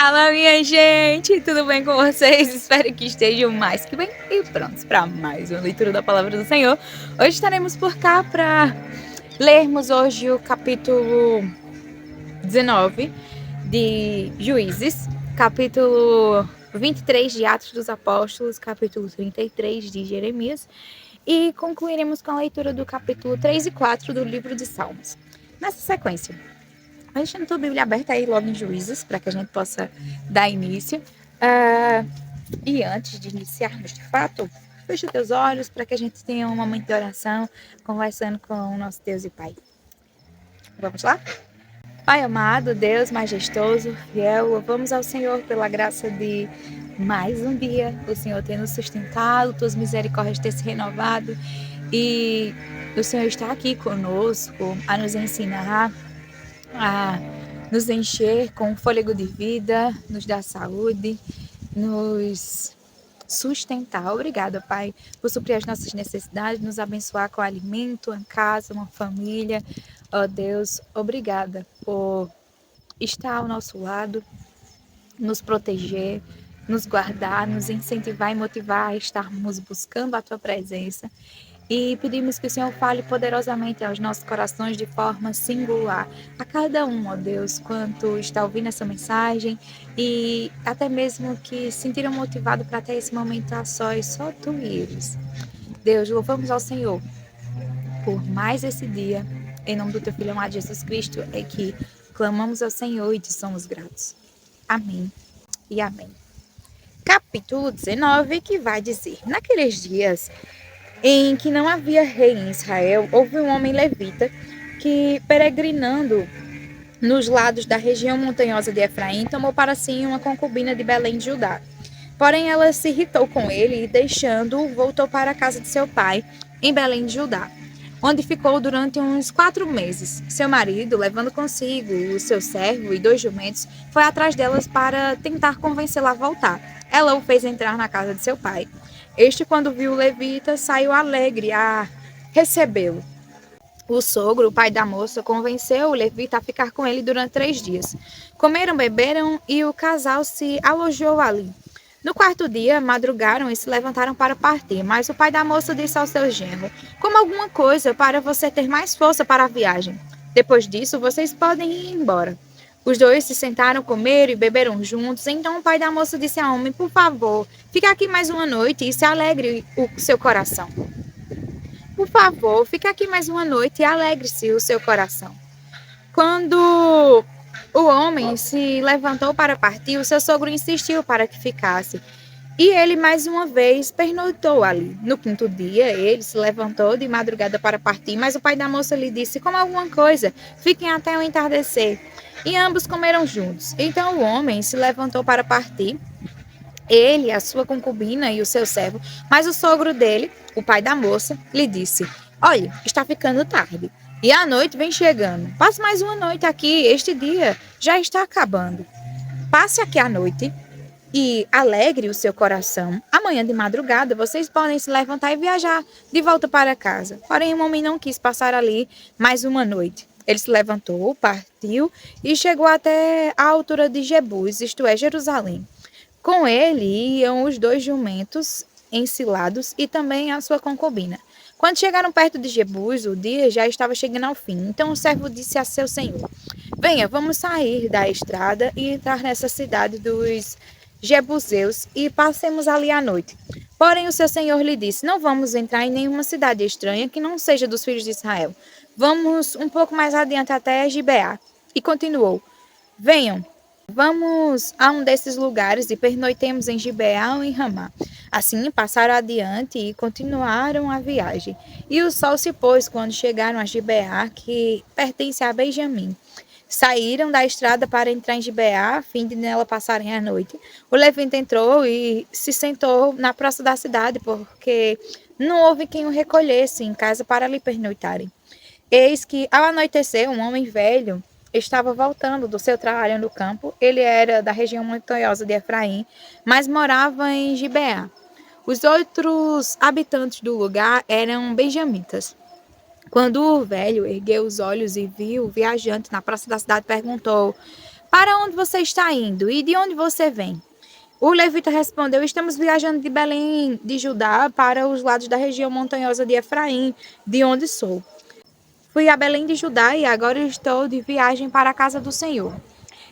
Fala, minha gente! Tudo bem com vocês? Espero que estejam mais que bem e prontos para mais uma leitura da Palavra do Senhor. Hoje estaremos por cá para lermos hoje o capítulo 19 de Juízes, capítulo 23 de Atos dos Apóstolos, capítulo 33 de Jeremias e concluiremos com a leitura do capítulo 3 e 4 do livro de Salmos. Nessa sequência, deixando a tua Bíblia aberta aí logo em Juízes, para que a gente possa dar início. E antes de iniciarmos de fato, feche os teus olhos para que a gente tenha um momento de oração, conversando com o nosso Deus e Pai. Vamos lá? Pai amado, Deus majestoso, fiel, louvamos ao Senhor pela graça de mais um dia, o Senhor tem nos sustentado, tuas misericórdias têm se renovado e o Senhor está aqui conosco a nos ensinar, a nos encher com fôlego de vida, nos dar saúde, nos sustentar. Obrigada, Pai, por suprir as nossas necessidades, nos abençoar com alimento, uma casa, uma família. Ó Deus, obrigada por estar ao nosso lado, nos proteger, nos guardar, nos incentivar e motivar a estarmos buscando a Tua presença. E pedimos que o Senhor fale poderosamente aos nossos corações de forma singular, a cada um, ó Deus, quanto está ouvindo essa mensagem e até mesmo que se sentiram motivados para ter esse momento a sós, só Tu e eles. Deus, louvamos ao Senhor por mais esse dia. Em nome do Teu Filho amado Jesus Cristo, é que clamamos ao Senhor e te somos gratos. Amém e amém. Capítulo 19, que vai dizer: naqueles dias em que não havia rei em Israel, houve um homem levita que, peregrinando nos lados da região montanhosa de Efraim, tomou para si uma concubina de Belém de Judá. Porém, ela se irritou com ele e, deixando-o, voltou para a casa de seu pai, em Belém de Judá, onde ficou durante uns 4 meses. Seu marido, levando consigo o seu servo e 2 jumentos, foi atrás delas para tentar convencê-la a voltar. Ela o fez entrar na casa de seu pai. Este, quando viu o levita, saiu alegre a recebê-lo. O sogro, o pai da moça, convenceu o levita a ficar com ele durante 3 dias. Comeram, beberam e o casal se alojou ali. No 4º dia, madrugaram e se levantaram para partir, mas o pai da moça disse ao seu genro: coma alguma coisa para você ter mais força para a viagem. Depois disso, vocês podem ir embora. Os dois se sentaram, comeram e beberam juntos. Então o pai da moça disse ao homem: por favor, fique aqui mais uma noite e se alegre o seu coração. Por favor, fique aqui mais uma noite e alegre-se o seu coração. Quando o homem se levantou para partir, o seu sogro insistiu para que ficasse. E ele mais uma vez pernoitou ali. No 5º dia, ele se levantou de madrugada para partir, mas o pai da moça lhe disse: coma alguma coisa, fiquem até o entardecer. E ambos comeram juntos. Então o homem se levantou para partir, ele, a sua concubina e o seu servo, mas o sogro dele, o pai da moça, lhe disse: olha, está ficando tarde e a noite vem chegando. Passe mais uma noite aqui, este dia já está acabando. Passe aqui a noite e alegre o seu coração. Amanhã de madrugada vocês podem se levantar e viajar de volta para casa. Porém, o homem não quis passar ali mais uma noite. Ele se levantou, partiu e chegou até a altura de Jebus, isto é, Jerusalém. Com ele iam os 2 jumentos encilados e também a sua concubina. Quando chegaram perto de Jebus, o dia já estava chegando ao fim. Então o servo disse a seu senhor: venha, vamos sair da estrada e entrar nessa cidade dos Jebuseus e passemos ali a noite. Porém o seu senhor lhe disse: não vamos entrar em nenhuma cidade estranha que não seja dos filhos de Israel. Vamos um pouco mais adiante até Gibeá. E continuou: venham, vamos a um desses lugares e pernoitemos em Gibeá ou em Ramá. Assim passaram adiante e continuaram a viagem. E o sol se pôs quando chegaram a Gibeá, que pertence a Benjamim. Saíram da estrada para entrar em Gibeá, a fim de nela passarem a noite. O levita entrou e se sentou na praça da cidade, porque não houve quem o recolhesse em casa para lhe pernoitarem. Eis que, ao anoitecer, um homem velho estava voltando do seu trabalho no campo. Ele era da região montanhosa de Efraim, mas morava em Gibeá. Os outros habitantes do lugar eram benjamitas. Quando o velho ergueu os olhos e viu o viajante na praça da cidade, perguntou: Para onde você está indo? E de onde você vem? O levita respondeu: estamos viajando de Belém de Judá para os lados da região montanhosa de Efraim, de onde sou. Fui a Belém de Judá e agora estou de viagem para a casa do Senhor.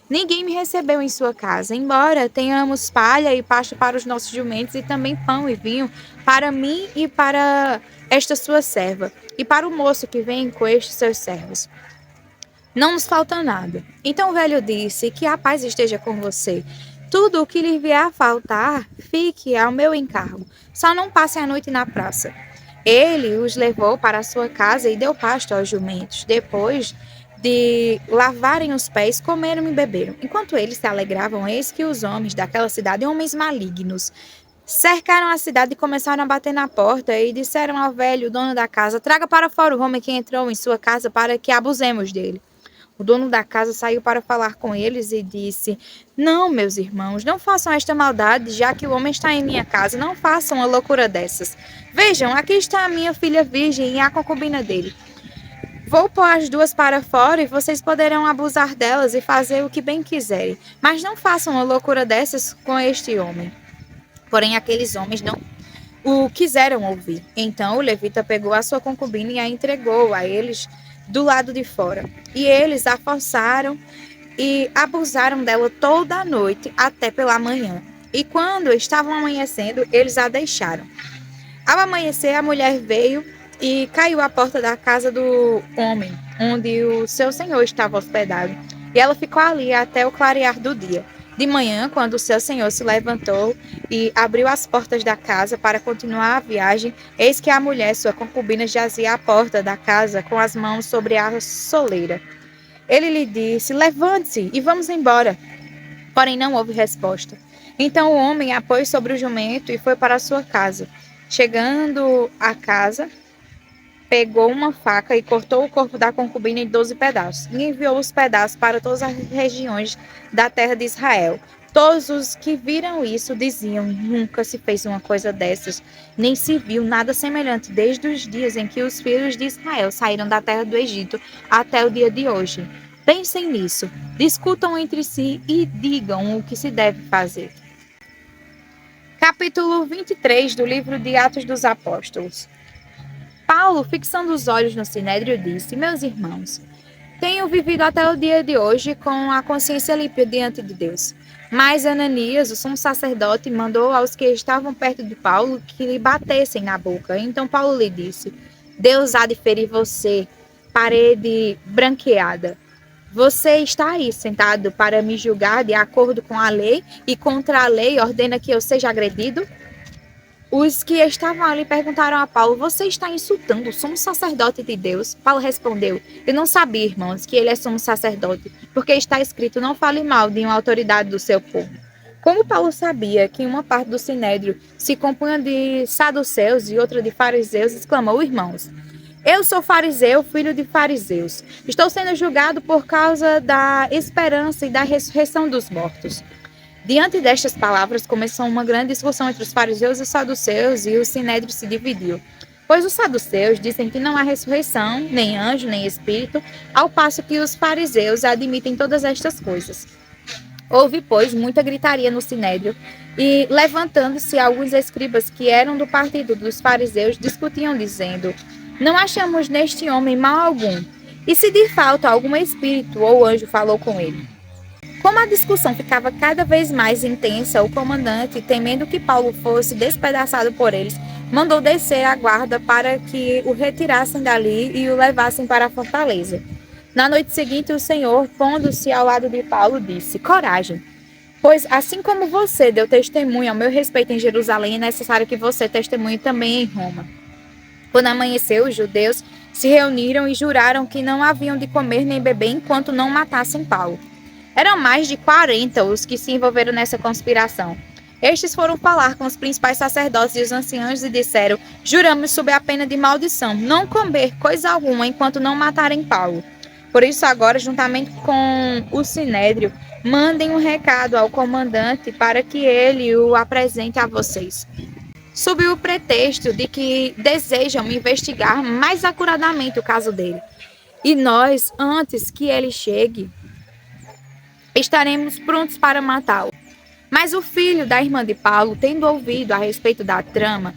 Ninguém me recebeu em sua casa, embora tenhamos palha e pasto para os nossos jumentos e também pão e vinho para mim e para esta sua serva, e para o moço que vem com estes seus servos. Não nos falta nada. Então o velho disse: que a paz esteja com você. Tudo o que lhe vier a faltar, fique ao meu encargo. Só não passe a noite na praça. Ele os levou para a sua casa e deu pasto aos jumentos. Depois de lavarem os pés, comeram e beberam. Enquanto eles se alegravam, eis que os homens daquela cidade, homens malignos, cercaram a cidade e começaram a bater na porta e disseram ao velho, dono da casa: traga para fora o homem que entrou em sua casa para que abusemos dele. O dono da casa saiu para falar com eles e disse: não, meus irmãos, não façam esta maldade, já que o homem está em minha casa. Não façam uma loucura dessas. Vejam, aqui está a minha filha virgem e a concubina dele. Vou pôr as duas para fora e vocês poderão abusar delas e fazer o que bem quiserem. Mas não façam uma loucura dessas com este homem. Porém, aqueles homens não o quiseram ouvir. Então o levita pegou a sua concubina e a entregou a eles do lado de fora. E eles a forçaram e abusaram dela toda a noite até pela manhã. E quando estavam amanhecendo, eles a deixaram. Ao amanhecer, a mulher veio e caiu à porta da casa do homem, onde o seu senhor estava hospedado. E ela ficou ali até o clarear do dia. De manhã, quando o seu senhor se levantou e abriu as portas da casa para continuar a viagem, eis que a mulher, sua concubina, jazia à porta da casa com as mãos sobre a soleira. Ele lhe disse: levante-se e vamos embora. Porém, não houve resposta. Então o homem a pôs sobre o jumento e foi para a sua casa. Chegando à casa, pegou uma faca e cortou o corpo da concubina em 12 pedaços, e enviou os pedaços para todas as regiões da terra de Israel. Todos os que viram isso diziam: nunca se fez uma coisa dessas, nem se viu nada semelhante desde os dias em que os filhos de Israel saíram da terra do Egito até o dia de hoje. Pensem nisso, discutam entre si e digam o que se deve fazer. Capítulo 23 do livro de Atos dos Apóstolos. Paulo, fixando os olhos no Sinédrio, disse: meus irmãos, tenho vivido até o dia de hoje com a consciência limpa diante de Deus. Mas Ananias, o sumo sacerdote, mandou aos que estavam perto de Paulo que lhe batessem na boca. Então Paulo lhe disse: Deus há de ferir você, parede branqueada. Você está aí sentado para me julgar de acordo com a lei e contra a lei ordena que eu seja agredido? Os que estavam ali perguntaram a Paulo: você está insultando o sumo sacerdote de Deus? Paulo respondeu: eu não sabia, irmãos, que ele é sumo sacerdote, porque está escrito: não fale mal de uma autoridade do seu povo. Como Paulo sabia que uma parte do sinédrio se compunha de saduceus e outra de fariseus, exclamou: irmãos, eu sou fariseu, filho de fariseus. Estou sendo julgado por causa da esperança e da ressurreição dos mortos. Diante destas palavras, começou uma grande discussão entre os fariseus e os saduceus, e o sinédrio se dividiu. Pois os saduceus dizem que não há ressurreição, nem anjo, nem espírito, ao passo que os fariseus admitem todas estas coisas. Houve, pois, muita gritaria no sinédrio, e, levantando-se alguns escribas que eram do partido dos fariseus, discutiam, dizendo: não achamos neste homem mal algum, e se de fato algum espírito ou anjo falou com ele. Como a discussão ficava cada vez mais intensa, o comandante, temendo que Paulo fosse despedaçado por eles, mandou descer a guarda para que o retirassem dali e o levassem para a fortaleza. Na noite seguinte, o Senhor, pondo-se ao lado de Paulo, disse: coragem, pois assim como você deu testemunho ao meu respeito em Jerusalém, é necessário que você testemunhe também em Roma. Quando amanheceu, os judeus se reuniram e juraram que não haviam de comer nem beber enquanto não matassem Paulo. Eram mais de 40 os que se envolveram nessa conspiração. Estes foram falar com os principais sacerdotes e os anciãos e disseram: juramos sob a pena de maldição, não comer coisa alguma enquanto não matarem Paulo. Por isso agora, juntamente com o sinédrio, mandem um recado ao comandante para que ele o apresente a vocês, sob o pretexto de que desejam investigar mais acuradamente o caso dele. E nós, antes que ele chegue, estaremos prontos para matá-lo. Mas o filho da irmã de Paulo, tendo ouvido a respeito da trama,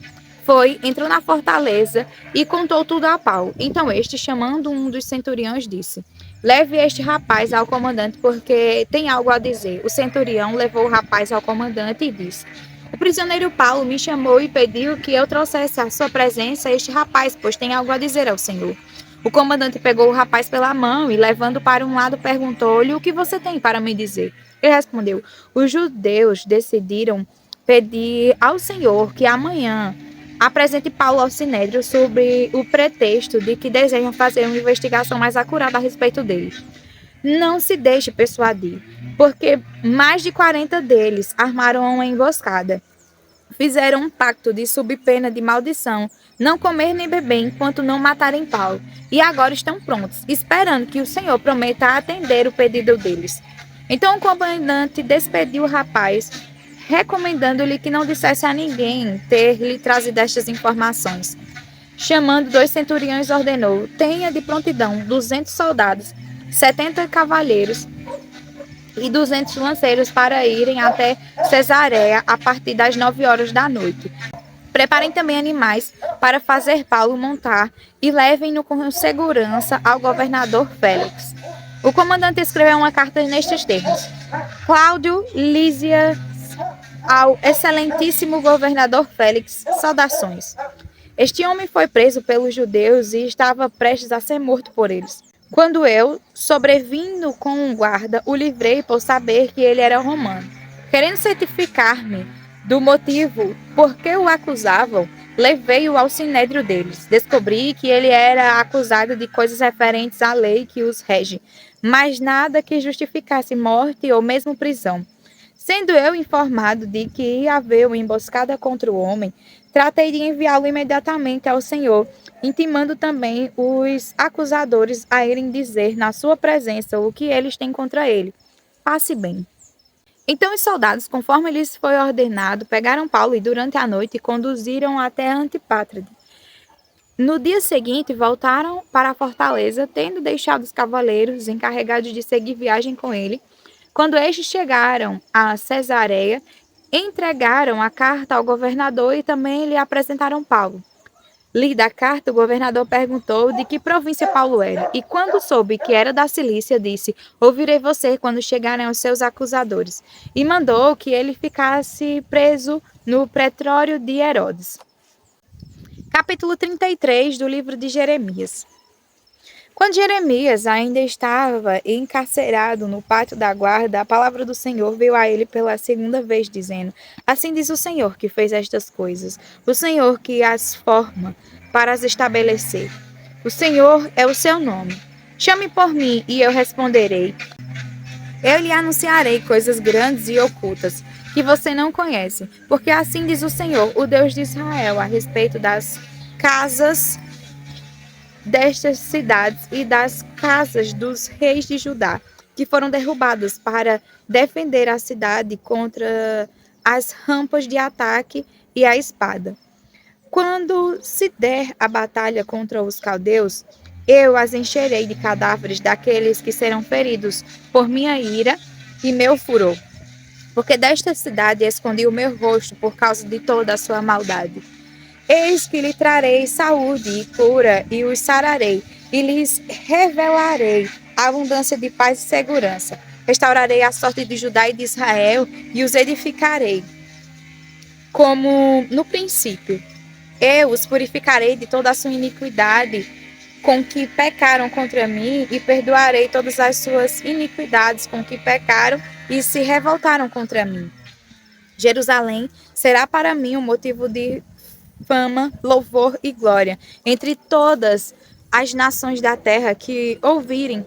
entrou na fortaleza e contou tudo a Paulo. Então este, chamando um dos centuriões, disse: leve este rapaz ao comandante, porque tem algo a dizer. O centurião levou o rapaz ao comandante e disse: o prisioneiro Paulo me chamou e pediu que eu trouxesse à sua presença este rapaz, pois tem algo a dizer ao Senhor. O comandante pegou o rapaz pela mão e, levando para um lado, perguntou-lhe: o que você tem para me dizer? Ele respondeu: os judeus decidiram pedir ao Senhor que amanhã apresente Paulo ao Sinédrio sobre o pretexto de que desejam fazer uma investigação mais acurada a respeito dele. Não se deixe persuadir, porque mais de 40 deles armaram uma emboscada. Fizeram um pacto de, sob pena de maldição, não comer nem beber enquanto não matarem Paulo. E agora estão prontos, esperando que o Senhor prometa atender o pedido deles. Então o comandante despediu o rapaz, recomendando-lhe que não dissesse a ninguém ter lhe trazido estas informações. Chamando 2 centuriões, ordenou: tenha de prontidão 200 soldados, 70 cavalheiros e 200 lanceiros para irem até Cesareia a partir das 9 horas da noite. Preparem também animais para fazer Paulo montar e levem-no com segurança ao governador Félix. O comandante escreveu uma carta nestes termos: Cláudio Lísias ao excelentíssimo governador Félix, saudações. Este homem foi preso pelos judeus e estava prestes a ser morto por eles. Quando eu, sobrevindo com um guarda, o livrei por saber que ele era romano. Querendo certificar-me do motivo por que o acusavam, levei-o ao sinédrio deles. Descobri que ele era acusado de coisas referentes à lei que os rege, mas nada que justificasse morte ou mesmo prisão. Sendo eu informado de que ia haver uma emboscada contra o homem, tratei de enviá-lo imediatamente ao Senhor, intimando também os acusadores a irem dizer na sua presença o que eles têm contra ele. Passe bem. Então os soldados, conforme lhes foi ordenado, pegaram Paulo e durante a noite conduziram até Antipátride. No dia seguinte voltaram para a fortaleza, tendo deixado os cavaleiros encarregados de seguir viagem com ele. Quando estes chegaram a Cesareia, entregaram a carta ao governador e também lhe apresentaram Paulo. Lida a carta, o governador perguntou de que província Paulo era, e quando soube que era da Cilícia, disse: ouvirei você quando chegarem os seus acusadores, e mandou que ele ficasse preso no pretório de Herodes. Capítulo 33 do livro de Jeremias. Quando Jeremias ainda estava encarcerado no pátio da guarda, a palavra do Senhor veio a ele pela segunda vez, dizendo: assim diz o Senhor que fez estas coisas, o Senhor que as forma para as estabelecer. O Senhor é o seu nome. Chame por mim e eu responderei. Eu lhe anunciarei coisas grandes e ocultas que você não conhece, porque assim diz o Senhor, o Deus de Israel, a respeito das casas destas cidades e das casas dos reis de Judá, que foram derrubadas para defender a cidade contra as rampas de ataque e a espada. Quando se der a batalha contra os caldeus, eu as encherei de cadáveres daqueles que serão feridos por minha ira e meu furor. Porque desta cidade escondi o meu rosto por causa de toda a sua maldade. Eis que lhe trarei saúde e cura e os sararei, e lhes revelarei a abundância de paz e segurança. Restaurarei a sorte de Judá e de Israel e os edificarei, como no princípio. Eu os purificarei de toda a sua iniquidade com que pecaram contra mim e perdoarei todas as suas iniquidades com que pecaram e se revoltaram contra mim. Jerusalém será para mim um motivo de fama, louvor e glória entre todas as nações da terra que ouvirem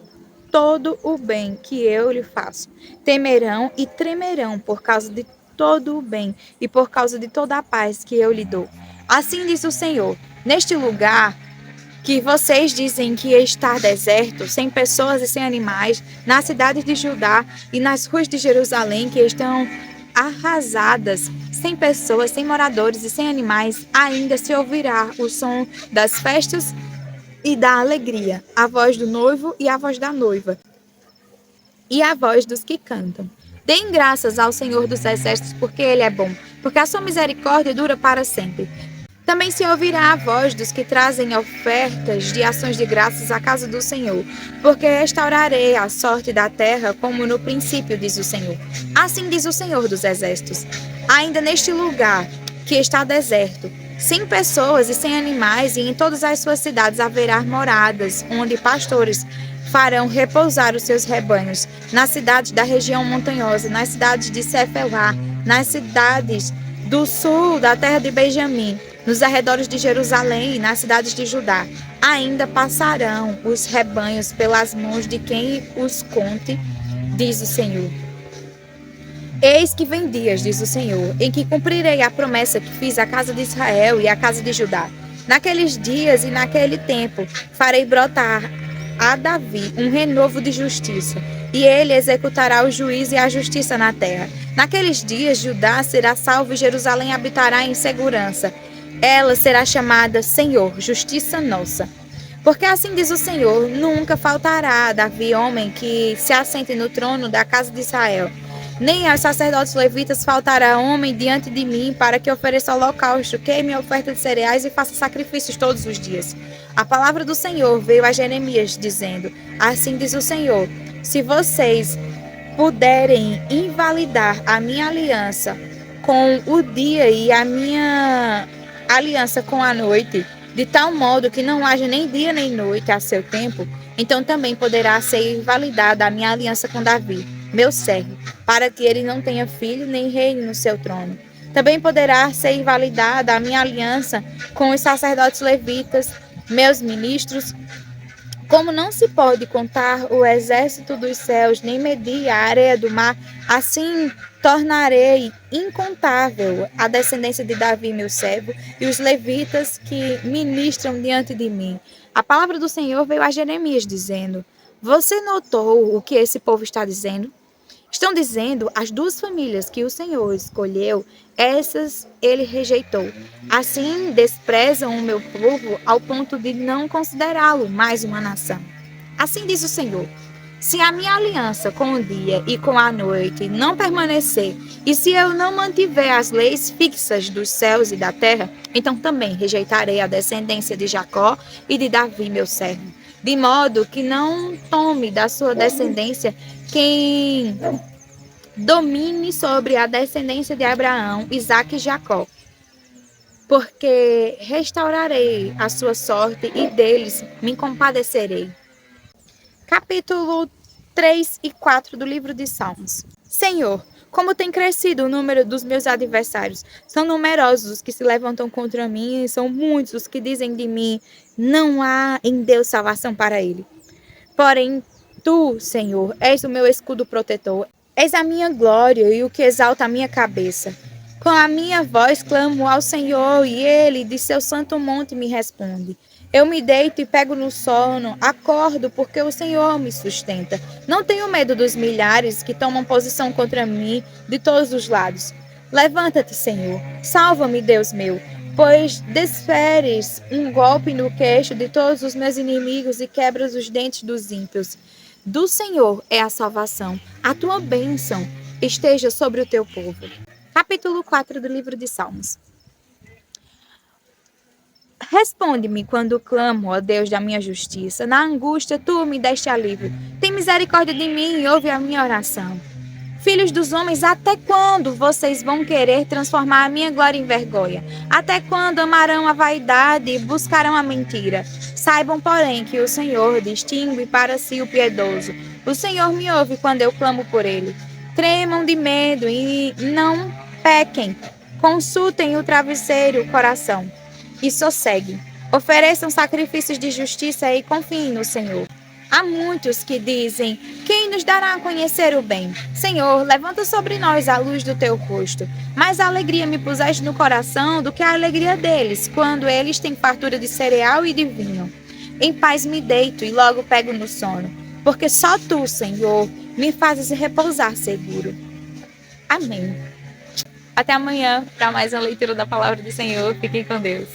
todo o bem que eu lhe faço. Temerão e tremerão por causa de todo o bem e por causa de toda a paz que eu lhe dou. Assim diz o Senhor: neste lugar que vocês dizem que está deserto, sem pessoas e sem animais, nas cidades de Judá e nas ruas de Jerusalém que estão arrasadas, sem pessoas, sem moradores e sem animais, ainda se ouvirá o som das festas e da alegria, a voz do noivo e a voz da noiva, e a voz dos que cantam. Deem graças ao Senhor dos Exércitos, porque Ele é bom, porque a sua misericórdia dura para sempre. Também se ouvirá a voz dos que trazem ofertas de ações de graças à casa do Senhor, porque restaurarei a sorte da terra como no princípio, diz o Senhor. Assim diz o Senhor dos Exércitos. Ainda neste lugar que está deserto, sem pessoas e sem animais, e em todas as suas cidades haverá moradas, onde pastores farão repousar os seus rebanhos, nas cidades da região montanhosa, nas cidades de Cefelá, nas cidades do sul da terra de Benjamim, nos arredores de Jerusalém e nas cidades de Judá. Ainda passarão os rebanhos pelas mãos de quem os conte, diz o Senhor. Eis que vem dias, diz o Senhor, em que cumprirei a promessa que fiz à casa de Israel e à casa de Judá. Naqueles dias e naquele tempo farei brotar a Davi um renovo de justiça, e ele executará o juízo e a justiça na terra. Naqueles dias Judá será salvo e Jerusalém habitará em segurança. Ela será chamada Senhor, justiça nossa. Porque assim diz o Senhor, nunca faltará a Davi homem que se assente no trono da casa de Israel. Nem aos sacerdotes levitas faltará homem diante de mim para que ofereça holocausto, queime oferta de cereais e faça sacrifícios todos os dias. A palavra do Senhor veio a Jeremias, dizendo, assim diz o Senhor, se vocês puderem invalidar a minha aliança com o dia e a minha aliança com a noite, de tal modo que não haja nem dia nem noite a seu tempo, então também poderá ser invalidada a minha aliança com Davi, meu servo, para que ele não tenha filho nem reine no seu trono. Também poderá ser invalidada a minha aliança com os sacerdotes levitas, meus ministros. Como não se pode contar o exército dos céus, nem medir a areia do mar, assim tornarei incontável a descendência de Davi, meu servo, e os levitas que ministram diante de mim. A palavra do Senhor veio a Jeremias, dizendo, você notou o que esse povo está dizendo? Estão dizendo as duas famílias que o Senhor escolheu, essas ele rejeitou. Assim desprezam o meu povo ao ponto de não considerá-lo mais uma nação. Assim diz o Senhor, se a minha aliança com o dia e com a noite não permanecer, e se eu não mantiver as leis fixas dos céus e da terra, então também rejeitarei a descendência de Jacó e de Davi, meu servo, de modo que não tome da sua descendência quem domine sobre a descendência de Abraão, Isaque e Jacó, porque restaurarei a sua sorte e deles me compadecerei. Capítulo 3 e 4 do livro de Salmos. Senhor, como tem crescido o número dos meus adversários, são numerosos os que se levantam contra mim, e são muitos os que dizem de mim, não há em Deus salvação para ele. Porém, tu, Senhor, és o meu escudo protetor, és a minha glória e o que exalta a minha cabeça. Com a minha voz clamo ao Senhor, e ele, de seu santo monte, me responde. Eu me deito e pego no sono, acordo porque o Senhor me sustenta. Não tenho medo dos milhares que tomam posição contra mim de todos os lados. Levanta-te, Senhor, salva-me, Deus meu, pois desferes um golpe no queixo de todos os meus inimigos e quebras os dentes dos ímpios. Do Senhor é a salvação, a tua bênção esteja sobre o teu povo. Capítulo 4 do livro de Salmos. Responde-me quando clamo, ó Deus da minha justiça. Na angústia, tu me deste alívio. Tem misericórdia de mim e ouve a minha oração. Filhos dos homens, até quando vocês vão querer transformar a minha glória em vergonha? Até quando amarão a vaidade e buscarão a mentira? Saibam, porém, que o Senhor distingue para si o piedoso. O Senhor me ouve quando eu clamo por ele. Tremam de medo e não pequem. Consultem o travesseiro e o coração. E sosseguem. Ofereçam sacrifícios de justiça e confiem no Senhor. Há muitos que dizem, quem nos dará a conhecer o bem? Senhor, levanta sobre nós a luz do teu rosto. Mais alegria me puseste no coração do que a alegria deles, quando eles têm fartura de cereal e de vinho. Em paz me deito e logo pego no sono, porque só tu, Senhor, me fazes repousar seguro. Amém. Até amanhã para mais uma leitura da palavra do Senhor. Fiquem com Deus.